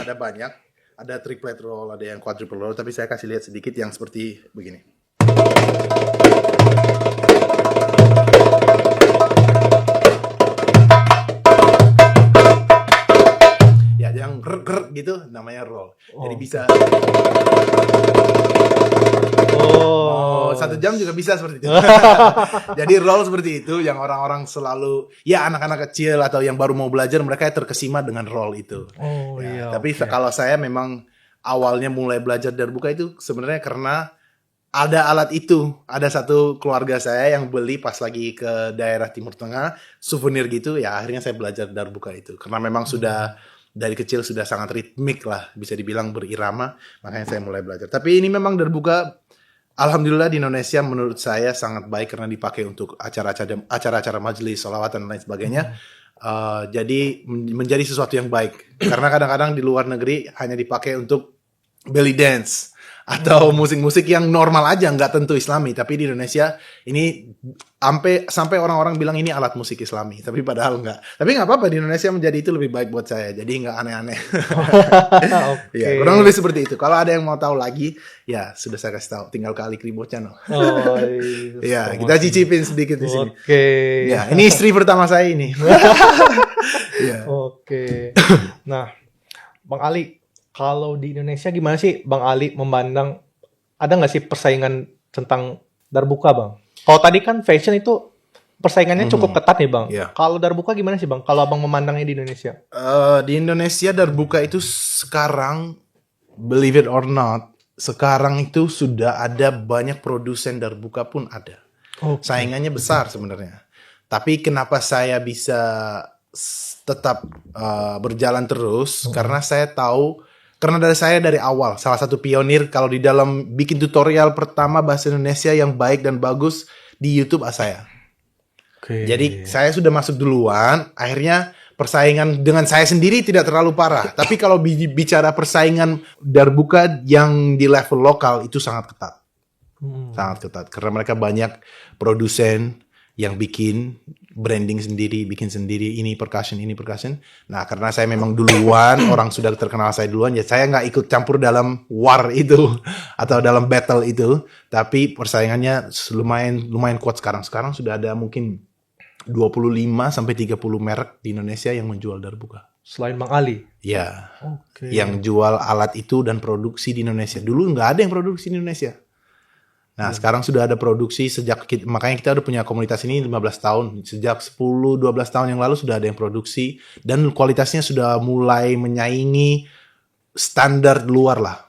B: ada triplet roll, ada yang quadruple roll. Tapi saya kasih lihat sedikit yang seperti begini. Ya, yang ger gitu namanya roll. Jadi bisa. Oh, 1 jam juga bisa seperti itu. Jadi roll seperti itu yang orang-orang selalu, ya anak-anak kecil atau yang baru mau belajar mereka terkesima dengan roll itu.
A: Oh iya.
B: Tapi kalau saya memang awalnya mulai belajar darbuka itu sebenarnya karena ada alat itu. Ada satu keluarga saya yang beli pas lagi ke daerah Timur Tengah, souvenir gitu, ya akhirnya saya belajar darbuka itu. Karena memang sudah dari kecil sudah sangat ritmik lah, bisa dibilang berirama, makanya saya mulai belajar. Tapi ini memang darbuka, alhamdulillah di Indonesia menurut saya sangat baik karena dipakai untuk acara-acara majelis, sholawat dan lain sebagainya. Jadi menjadi sesuatu yang baik. Karena kadang-kadang di luar negeri hanya dipakai untuk belly dance atau musik-musik yang normal aja, nggak tentu Islami. Tapi di Indonesia ini sampai orang-orang bilang ini alat musik Islami, tapi padahal nggak. Tapi nggak apa-apa, di Indonesia menjadi itu lebih baik buat saya. Jadi nggak aneh-aneh.
A: Oke.
B: Ya, kurang lebih seperti itu. Kalau ada yang mau tahu lagi, ya sudah saya kasih tahu. Tinggal ke Ali Kribo Channel.
A: Oh,
B: Ya, kita cicipin sedikit di sini.
A: Oke.
B: Ya, ini istri pertama saya ini. Ya.
A: Oke. Nah, Bang Ali, kalau di Indonesia gimana sih Bang Ali memandang, ada nggak sih persaingan tentang darbuka, Bang? Kalau tadi kan fashion itu persaingannya cukup ketat nih, Bang.
B: Iya.
A: Kalau darbuka gimana sih, Bang? Kalau Abang memandangnya di Indonesia?
B: Di Indonesia darbuka itu sekarang, believe it or not, sekarang itu sudah ada banyak produsen darbuka pun ada. Saingannya besar sebenarnya. Tapi kenapa saya bisa tetap berjalan terus? Karena saya tahu, karena dari awal salah satu pionir kalau di dalam bikin tutorial pertama bahasa Indonesia yang baik dan bagus di YouTube saya. Jadi saya sudah masuk duluan, akhirnya persaingan dengan saya sendiri tidak terlalu parah. Tapi kalau bicara persaingan darbuka yang di level lokal itu sangat ketat. Sangat ketat. Karena mereka banyak produsen yang bikin branding sendiri, bikin sendiri, ini percussion. Nah, karena saya memang duluan, orang sudah terkenal saya duluan, ya saya nggak ikut campur dalam war itu atau dalam battle itu. Tapi persaingannya lumayan kuat sekarang. Sekarang sudah ada mungkin 25 sampai 30 merek di Indonesia yang menjual darbuka.
A: Selain Bang Ali?
B: Ya,
A: Oke.
B: yang jual alat itu dan produksi di Indonesia. Dulu nggak ada yang produksi di Indonesia. Nah, sekarang sudah ada produksi makanya kita udah punya komunitas ini 15 tahun. Sejak 10-12 tahun yang lalu sudah ada yang produksi dan kualitasnya sudah mulai menyaingi standar luar lah.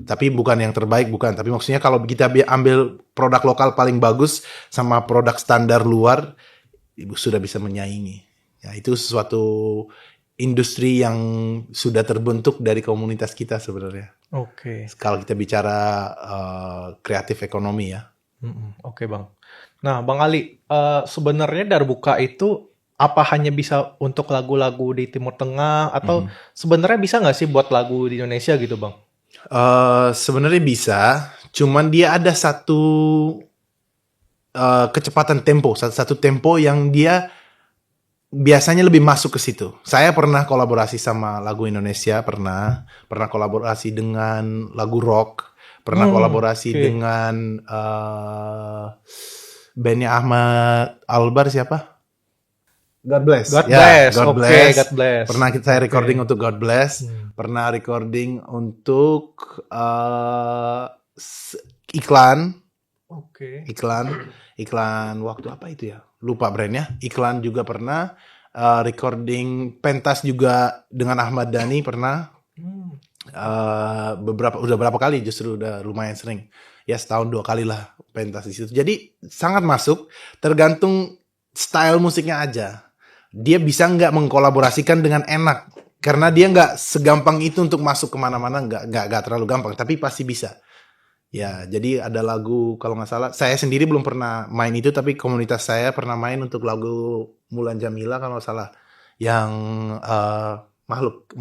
B: Tapi bukan yang terbaik, bukan. Tapi maksudnya kalau kita ambil produk lokal paling bagus sama produk standar luar, sudah bisa menyaingi. Ya, itu sesuatu industri yang sudah terbentuk dari komunitas kita sebenarnya.
A: Oke.
B: Kalau kita bicara kreatif ekonomi ya.
A: Oke, Bang. Nah, Bang Ali, sebenarnya darbuka itu apa hanya bisa untuk lagu-lagu di Timur Tengah atau sebenarnya bisa nggak sih buat lagu di Indonesia gitu, Bang?
B: Sebenarnya bisa, cuman dia ada satu kecepatan tempo, satu tempo yang dia biasanya lebih masuk ke situ. Saya pernah kolaborasi sama lagu Indonesia, pernah kolaborasi dengan lagu rock, pernah kolaborasi dengan bandnya Ahmad Albar siapa? God Bless.
A: God
B: Ya,
A: Bless.
B: God
A: Oke,
B: Bless.
A: God Bless.
B: Pernah saya recording untuk God Bless. Pernah recording untuk iklan.
A: Oke.
B: Iklan waktu apa itu ya? Lupa brandnya. Iklan juga pernah. Recording pentas juga dengan Ahmad Dhani pernah. Udah berapa kali, justru udah lumayan sering. Ya setahun 2 kali lah pentas di situ. Jadi sangat masuk. Tergantung style musiknya aja. Dia bisa nggak mengkolaborasikan dengan enak. Karena dia nggak segampang itu untuk masuk kemana-mana. Nggak terlalu gampang. Tapi pasti bisa. Ya, jadi ada lagu, kalau nggak salah, saya sendiri belum pernah main itu, tapi komunitas saya pernah main untuk lagu Mulan Jamila kalau nggak salah, yang makhluk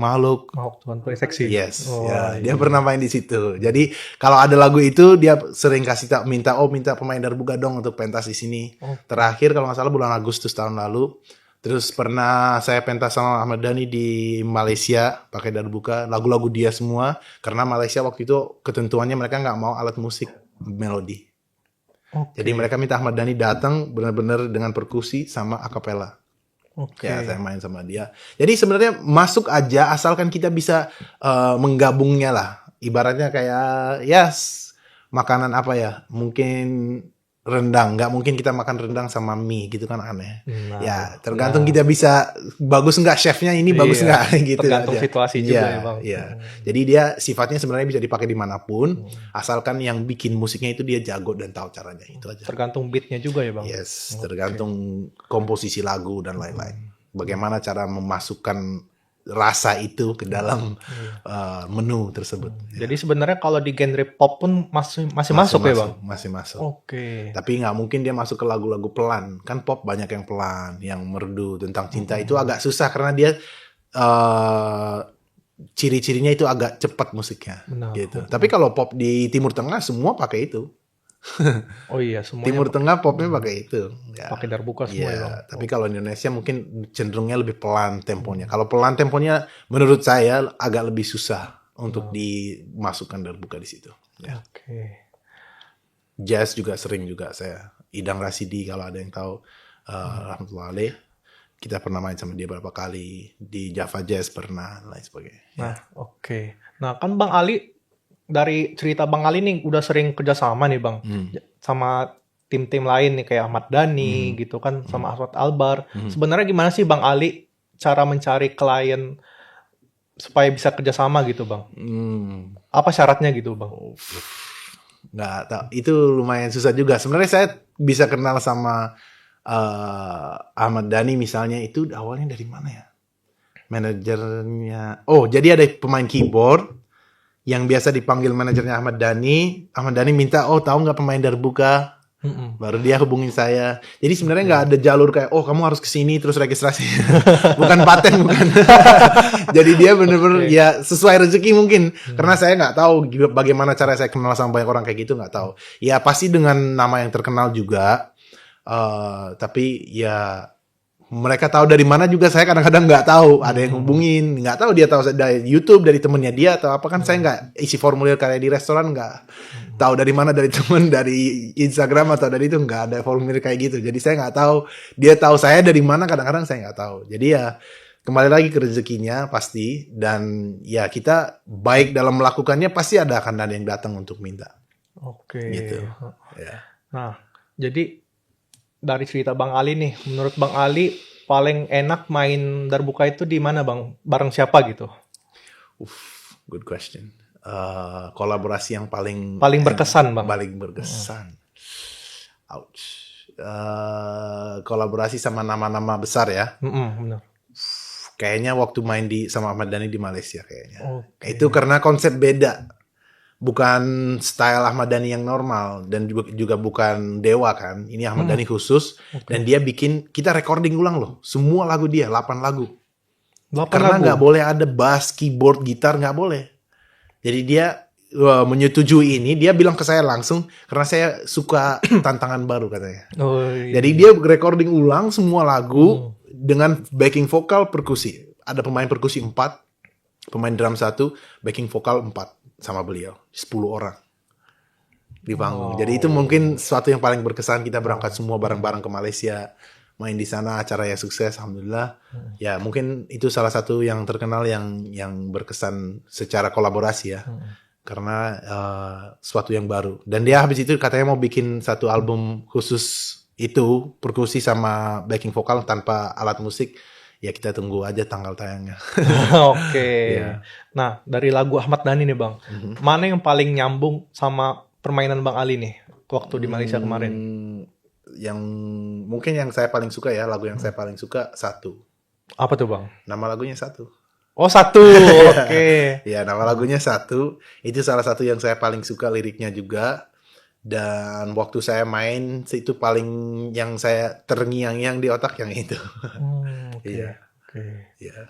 A: Tuhan Seksi.
B: yes,
A: Oh,
B: ya,
A: iya.
B: dia pernah main di situ. Jadi kalau ada lagu itu dia sering kasih minta pemain darbuka dong untuk pentas di sini.
A: Oh.
B: Terakhir kalau nggak salah bulan Agustus tahun lalu. Terus pernah saya pentas sama Ahmad Dhani di Malaysia pakai darbuka, lagu-lagu dia semua. Karena Malaysia waktu itu ketentuannya mereka nggak mau alat musik melodi.
A: Oke.
B: Jadi mereka minta Ahmad Dhani datang benar-benar dengan perkusi sama akapela.
A: Oke.
B: Ya, saya main sama dia. Jadi sebenarnya masuk aja asalkan kita bisa menggabungnya lah. Ibaratnya kayak makanan apa ya? Mungkin rendang. Nggak mungkin kita makan rendang sama mie gitu kan aneh.
A: Nah,
B: Ya, tergantung kita bisa bagus nggak chefnya ini bagus
A: Iya,
B: nggak gitu
A: tergantung
B: aja.
A: situasi juga
B: Iya,
A: ya, Bang.
B: iya. Jadi dia sifatnya sebenarnya bisa dipakai dimanapun, asalkan yang bikin musiknya itu dia jago dan tahu caranya itu aja.
A: Tergantung beatnya juga ya, Bang.
B: Yes, tergantung komposisi lagu dan lain-lain. Bagaimana cara memasukkan rasa itu ke dalam menu tersebut.
A: Jadi sebenarnya kalau di genre pop pun masih masuk ya, Bang?
B: Masih masuk.
A: Oke.
B: Tapi nggak mungkin dia masuk ke lagu-lagu pelan. Kan pop banyak yang pelan, yang merdu tentang cinta itu agak susah karena dia ciri-cirinya itu agak cepat musiknya.
A: Benar.
B: Gitu. Tapi kalau pop di Timur Tengah semua pakai itu.
A: Oh iya, semuanya
B: Timur Tengah popnya pakai itu. Ya.
A: pakai darbuka semua ya, Bang.
B: Tapi kalau Indonesia mungkin cenderungnya lebih pelan temponya. Kalau pelan temponya menurut saya agak lebih susah untuk dimasukkan darbuka di situ. Ya.
A: Oke.
B: Jazz juga sering juga saya. Idang Rasidi kalau ada yang tahu, rahmatullah alaih. Kita pernah main sama dia beberapa kali di Java Jazz pernah, lain sebagainya.
A: Nah, oke. Nah, kan Bang Ali dari cerita Bang Ali nih udah sering kerjasama nih, Bang, sama tim-tim lain nih kayak Ahmad Dhani gitu kan, sama Ahmad Albar. Sebenarnya gimana sih Bang Ali cara mencari klien supaya bisa kerjasama gitu, Bang? Apa syaratnya gitu, Bang?
B: Nggak tahu, itu lumayan susah juga. Sebenarnya saya bisa kenal sama Ahmad Dhani misalnya itu awalnya dari mana ya? Manajernya. Oh, jadi ada pemain keyboard yang biasa dipanggil manajernya Ahmad Dhani. Ahmad Dhani minta, oh tahu nggak pemain darbuka? Baru dia hubungin saya. Jadi sebenarnya nggak ada jalur kayak, oh kamu harus kesini terus registrasi. Bukan paten, bukan. Jadi dia bener-bener ya sesuai rezeki mungkin. Karena saya nggak tahu bagaimana cara saya kenal sama banyak orang kayak gitu, nggak tahu. Ya pasti dengan nama yang terkenal juga. Tapi ya mereka tahu dari mana juga saya kadang-kadang nggak tahu. Ada yang hubungin, nggak tahu dia tahu dari YouTube, dari temennya dia atau apa, kan saya nggak isi formulir kayak di restoran, nggak tahu dari mana, dari temen, dari Instagram atau dari itu, nggak ada formulir kayak gitu. Jadi saya nggak tahu dia tahu saya dari mana, kadang-kadang saya nggak tahu. Jadi ya kembali lagi ke rezekinya pasti, dan ya kita baik dalam melakukannya pasti akan ada yang datang untuk minta.
A: Oke.
B: Gitu. Ya.
A: Nah, jadi dari cerita Bang Ali nih, menurut Bang Ali paling enak main darbuka itu di mana, Bang? Bareng siapa gitu?
B: Good question. Kolaborasi yang paling
A: berkesan, Bang.
B: Paling berkesan. Ouch. Kolaborasi sama nama-nama besar ya.
A: Benar.
B: Kayaknya waktu main sama Ahmad Dhani di Malaysia kayaknya.
A: Oke.
B: Itu karena konsep beda. Bukan style Ahmad Dhani yang normal dan juga bukan Dewa kan. Ini Ahmad Dhani khusus dan dia bikin kita recording ulang loh. Semua lagu dia 8 lagu. Karena nggak boleh ada bass, keyboard, gitar, nggak boleh. Jadi dia menyetujui ini, dia bilang ke saya langsung karena saya suka tantangan baru katanya.
A: Oh, iya.
B: Jadi dia recording ulang semua lagu dengan backing vokal perkusi. Ada pemain perkusi 4, pemain drum 1, backing vokal 4 sama beliau. 10 orang di panggung. Jadi itu mungkin sesuatu yang paling berkesan. Kita berangkat semua bareng-bareng ke Malaysia, main di sana, acara yang sukses, alhamdulillah. Ya mungkin itu salah satu yang terkenal yang berkesan secara kolaborasi ya. Karena sesuatu yang baru. Dan dia habis itu katanya mau bikin satu album khusus itu, perkusi sama backing vokal tanpa alat musik. Ya kita tunggu aja tanggal tayangnya.
A: Oke.
B: Ya.
A: Nah, dari lagu Ahmad Dhani nih, Bang. Mana yang paling nyambung sama permainan Bang Ali nih waktu di Malaysia kemarin?
B: Yang mungkin yang saya paling suka ya, lagu yang saya paling suka Satu.
A: Apa tuh, Bang?
B: Nama lagunya Satu.
A: Oh, Satu. Oke.
B: Ya, nama lagunya Satu. Itu salah satu yang saya paling suka liriknya juga. Dan waktu saya main itu paling yang saya terngiang-ngiang di otak yang itu.
A: Oke.
B: Iya,
A: Oke.
B: iya.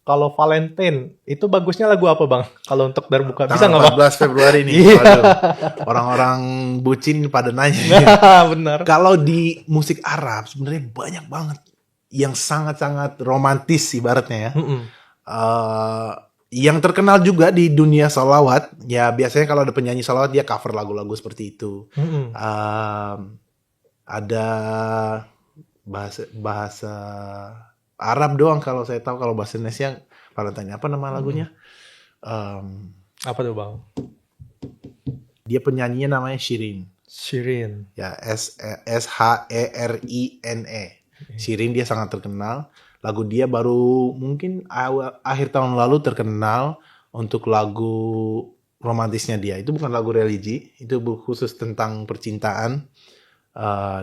A: Kalau Valentine, itu bagusnya lagu apa bang? Kalau untuk berbuka, bisa
B: Tanggal
A: nggak bang?
B: 14 Februari nih.
A: Iya.
B: Waduh. Orang-orang bucin pada nanya.
A: Benar.
B: Kalau di musik Arab sebenarnya banyak banget yang sangat-sangat romantis ibaratnya ya.
A: Mm-mm.
B: Eh, yang terkenal juga di dunia salawat, ya biasanya kalau ada penyanyi salawat dia cover lagu-lagu seperti itu.
A: Mm-mm.
B: Ada bahasa bahasa Arab doang kalau saya tahu, kalau bahasa Indonesia Valentine apa nama lagunya? Em,
A: Apa tuh bang?
B: dia penyanyinya namanya Shirin.
A: Shirin.
B: Ya, Sherin. Shirin dia sangat terkenal. Lagu dia baru mungkin akhir tahun lalu terkenal untuk lagu romantisnya dia. Itu bukan lagu religi, itu khusus tentang percintaan.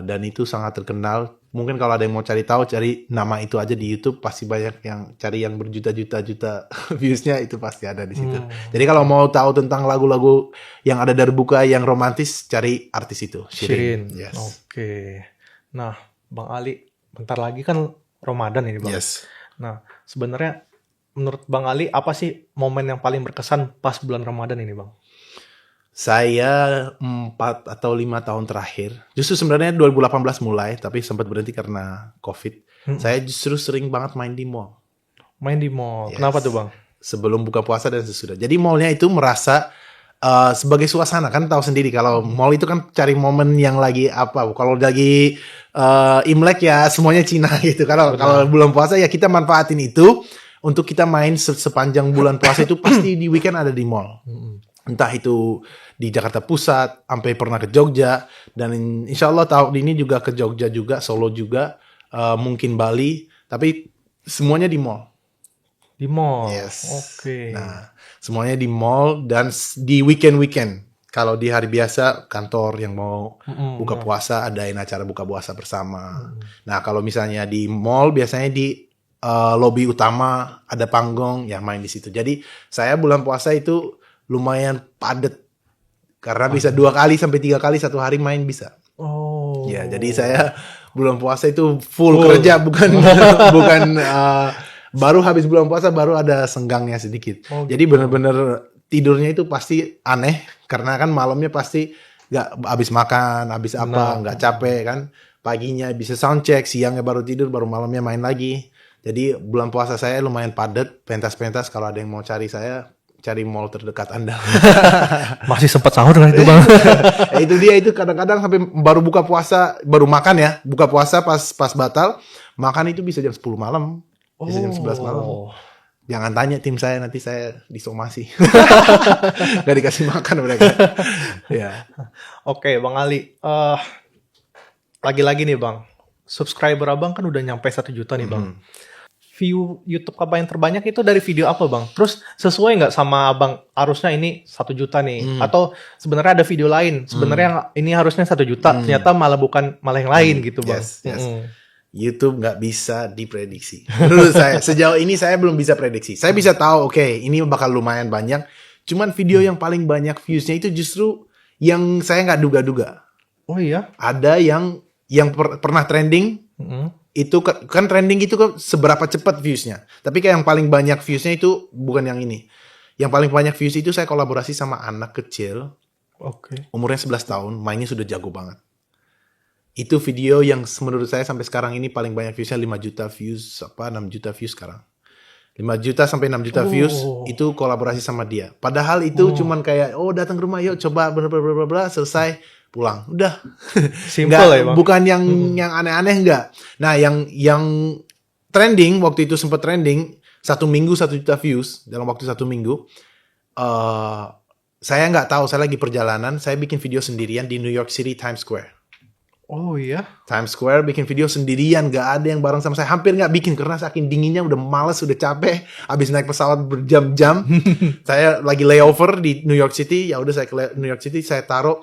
B: Dan itu sangat terkenal. Mungkin kalau ada yang mau cari tahu, cari nama itu aja di YouTube, pasti banyak yang cari yang berjuta-juta viewsnya, itu pasti ada di situ. Jadi kalau mau tahu tentang lagu-lagu yang ada dari buka yang romantis, cari artis itu,
A: Shirin.
B: Shirin. Yes.
A: Oke. Nah, Bang Ali, bentar lagi kan Ramadan ini bang.
B: Yes.
A: Nah, sebenarnya menurut Bang Ali apa sih momen yang paling berkesan pas bulan Ramadan ini bang?
B: Saya 4 atau 5 tahun terakhir, justru sebenarnya 2018 mulai, tapi sempat berhenti karena COVID. Saya justru sering banget main di mall.
A: Main di mall.
B: Yes.
A: Kenapa tuh bang?
B: Sebelum buka puasa dan sesudah. Jadi mallnya itu merasa sebagai suasana, kan tahu sendiri kalau mall itu kan cari momen yang lagi apa. Kalau lagi Imlek ya semuanya Cina gitu. Kalau bulan puasa ya kita manfaatin itu untuk kita main sepanjang bulan puasa itu pasti di weekend ada di mall. Entah itu di Jakarta Pusat, sampai pernah ke Jogja, dan insya Allah tahun ini juga ke Jogja juga, Solo juga, mungkin Bali, tapi semuanya di mall.
A: Di mall.
B: Yes.
A: Oke.
B: Nah, semuanya di mall dan di weekend. Kalau di hari biasa kantor yang mau buka puasa adain acara buka puasa bersama. Nah, kalau misalnya di mall biasanya di lobi utama ada panggung, ya main di situ. Jadi saya bulan puasa itu lumayan padat karena bisa 2 kali sampai 3 kali satu hari main bisa.
A: Oh.
B: Ya, jadi saya bulan puasa itu full kerja, bukan baru habis bulan puasa baru ada senggangnya sedikit. Jadi benar-benar tidurnya itu pasti aneh karena kan malamnya pasti nggak habis makan, habis apa, nggak capek kan. Paginya bisa sound check, siangnya baru tidur, baru malamnya main lagi. Jadi bulan puasa saya lumayan padat, pentas-pentas. Kalau ada yang mau cari saya, cari mall terdekat Anda.
A: Masih sempat sahur kan itu bang?
B: Itu dia, itu kadang-kadang sampai baru buka puasa, baru makan ya, buka puasa pas batal, makan itu bisa jam 10 malam, bisa jam 11 malam. Jangan tanya tim saya, nanti saya disomasi. Gak dikasih makan mereka. Ya.
A: Oke Bang Ali, lagi-lagi nih bang, subscriber abang kan udah nyampe 1 juta nih bang. View YouTube abang yang terbanyak itu dari video apa bang? Terus sesuai nggak sama abang harusnya ini 1 juta nih? Atau sebenarnya ada video lain? Sebenarnya ini harusnya 1 juta, ternyata malah yang lain gitu bang?
B: Yes. YouTube nggak bisa diprediksi. Menurut saya sejauh ini saya belum bisa prediksi. Saya bisa tahu, oke, ini bakal lumayan banyak. Cuman video yang paling banyak viewsnya itu justru yang saya nggak duga-duga.
A: Oh iya?
B: Ada yang pernah trending. Itu kan trending itu kan seberapa cepat viewsnya. Tapi kayak yang paling banyak viewsnya itu bukan yang ini. Yang paling banyak views itu saya kolaborasi sama anak kecil. Umurnya 11 tahun, mainnya sudah jago banget. Itu video yang menurut saya sampai sekarang ini paling banyak viewsnya 5 juta views, 6 juta views sekarang. 5 juta sampai 6 juta views itu kolaborasi sama dia. Padahal itu cuman kayak datang ke rumah yuk coba bla selesai pulang. Udah.
A: Simple ya, Bang.
B: Bukan yang aneh-aneh enggak. Nah, yang trending waktu itu sempat trending 1 minggu 1 juta views dalam waktu 1 minggu. Saya nggak tahu, saya lagi perjalanan, saya bikin video sendirian di New York City Times Square.
A: Oh iya?
B: Times Square bikin video sendirian, gak ada yang bareng sama saya. Hampir gak bikin karena saking dinginnya, udah males, udah capek. Abis naik pesawat berjam-jam. Saya lagi layover di New York City. Ya udah saya ke New York City, saya taruh,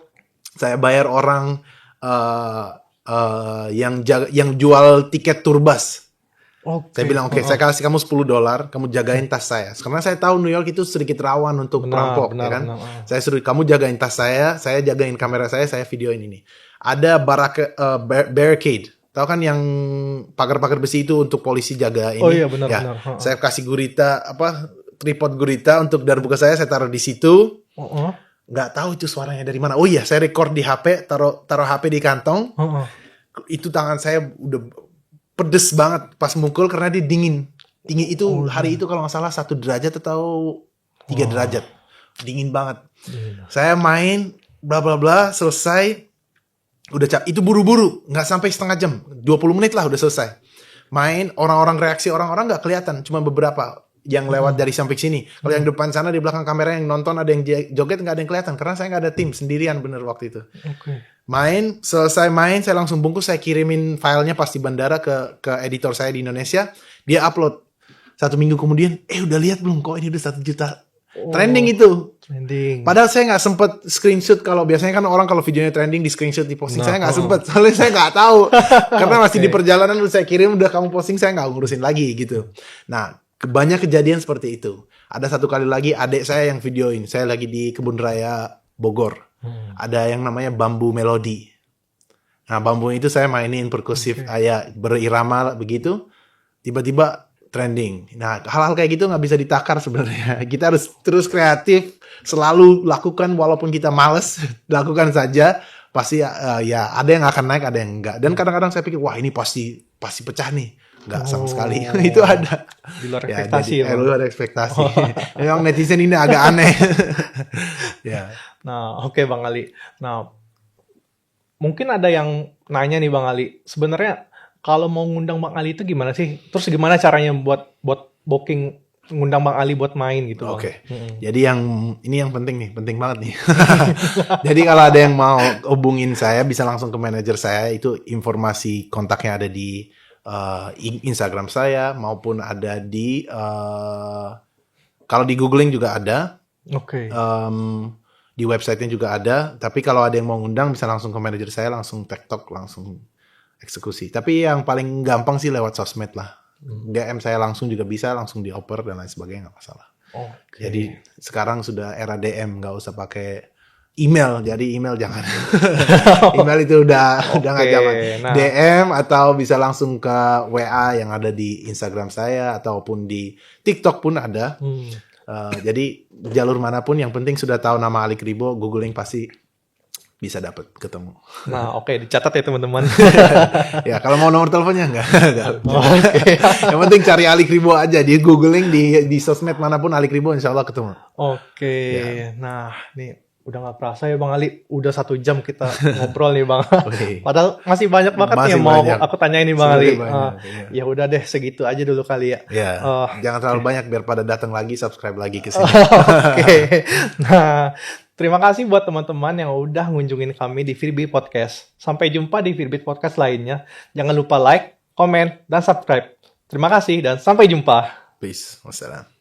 B: saya bayar orang yang jual tiket turbus.
A: Oke.
B: Saya bilang, oke, saya kasih kamu $10, kamu jagain tas saya. Karena saya tahu New York itu sedikit rawan untuk perampok, ya kan? Saya suruh kamu jagain tas saya jagain kamera saya videoin ini. Ada barricade. Tahu kan yang pagar-pagar besi itu untuk polisi jaga ini?
A: Oh iya, benar.
B: Saya kasih gurita, tripod gurita untuk darbuka saya taruh di situ. Nggak tahu itu suaranya dari mana. Oh iya, saya record di HP, taruh HP di kantong. Itu tangan saya udah pedes banget pas mukul karena dia dingin itu hari itu kalau nggak salah 1 derajat atau 3 derajat, dingin banget. Saya main bla bla bla, selesai, udah itu buru-buru, nggak sampai setengah jam, 20 menit lah udah selesai main. Reaksi orang-orang nggak kelihatan, cuma beberapa yang lewat dari samping sini. Kalau yang depan sana di belakang kamera yang nonton ada yang joget, nggak ada yang kelihatan karena saya nggak ada tim, sendirian bener waktu itu. Selesai main, saya langsung bungkus, saya kirimin filenya pas di bandara ke editor saya di Indonesia. Dia upload 1 minggu kemudian, udah lihat belum kok ini udah 1 juta trending itu. Padahal saya nggak sempet screenshot. Kalau biasanya kan orang kalau videonya trending di screenshot di posting, saya nggak sempet, soalnya saya nggak tahu karena masih di perjalanan. Udah saya kirim, udah kamu posting, saya nggak ngurusin lagi gitu. Nah, banyak kejadian seperti itu. Ada 1 kali lagi adik saya yang videoin, saya lagi di kebun raya Bogor. Ada yang namanya bambu melodi. Nah, bambu itu saya mainin perkusif, kayak berirama begitu. Tiba-tiba trending. Nah, hal-hal kayak gitu nggak bisa ditakar sebenarnya. Kita harus terus kreatif, selalu lakukan walaupun kita males, lakukan saja. Pasti ya ada yang akan naik, ada yang enggak. Dan kadang-kadang saya pikir, wah ini pasti pecah nih. Nggak sama sekali. Itu ada.
A: Di luar ekspektasi
B: ya. Luar ekspektasi. Memang netizen ini agak aneh. Ya.
A: Nah, oke Bang Ali. Nah, mungkin ada yang nanya nih Bang Ali. Sebenarnya kalau mau ngundang Bang Ali itu gimana sih? Terus gimana caranya buat booking ngundang Bang Ali buat main gitu Bang?
B: Oke. Jadi ini yang penting nih, penting banget nih. Jadi kalau ada yang mau hubungin saya bisa langsung ke manajer saya. Itu informasi kontaknya ada di Instagram saya maupun ada di kalau di googling juga ada. Di websitenya juga ada. Tapi kalau ada yang mau ngundang bisa langsung ke manajer saya, langsung tektok, langsung eksekusi. Tapi yang paling gampang sih lewat sosmed lah. DM saya langsung juga bisa, langsung dioper dan lain sebagainya, nggak masalah. Jadi sekarang sudah era DM, nggak usah pakai email. Jadi email jangan. Email itu udah nggak zaman. Nah. DM atau bisa langsung ke WA yang ada di Instagram saya ataupun di TikTok pun ada. Jadi jalur manapun yang penting sudah tahu nama Ali Kribo, googling pasti bisa dapat ketemu.
A: Nah, dicatat ya teman-teman.
B: Ya, kalau mau nomor teleponnya enggak. Yang penting cari Ali Kribo aja, di googling di sosmed manapun Ali Kribo insya Allah ketemu.
A: Ya. Nah, nih udah nggak perasa ya Bang Ali, udah 1 jam kita ngobrol nih Bang. Padahal masih banyak banget nih yang mau aku tanyain nih Bang Ali. Ya udah deh, segitu aja dulu kali ya.
B: Jangan terlalu banyak biar pada datang lagi, subscribe lagi ke sini.
A: Nah, terima kasih buat teman-teman yang udah ngunjungin kami di Firbit Podcast. Sampai jumpa di Firbit Podcast lainnya. Jangan lupa like, komen, dan subscribe. Terima kasih dan sampai jumpa.
B: Peace. Wassalam.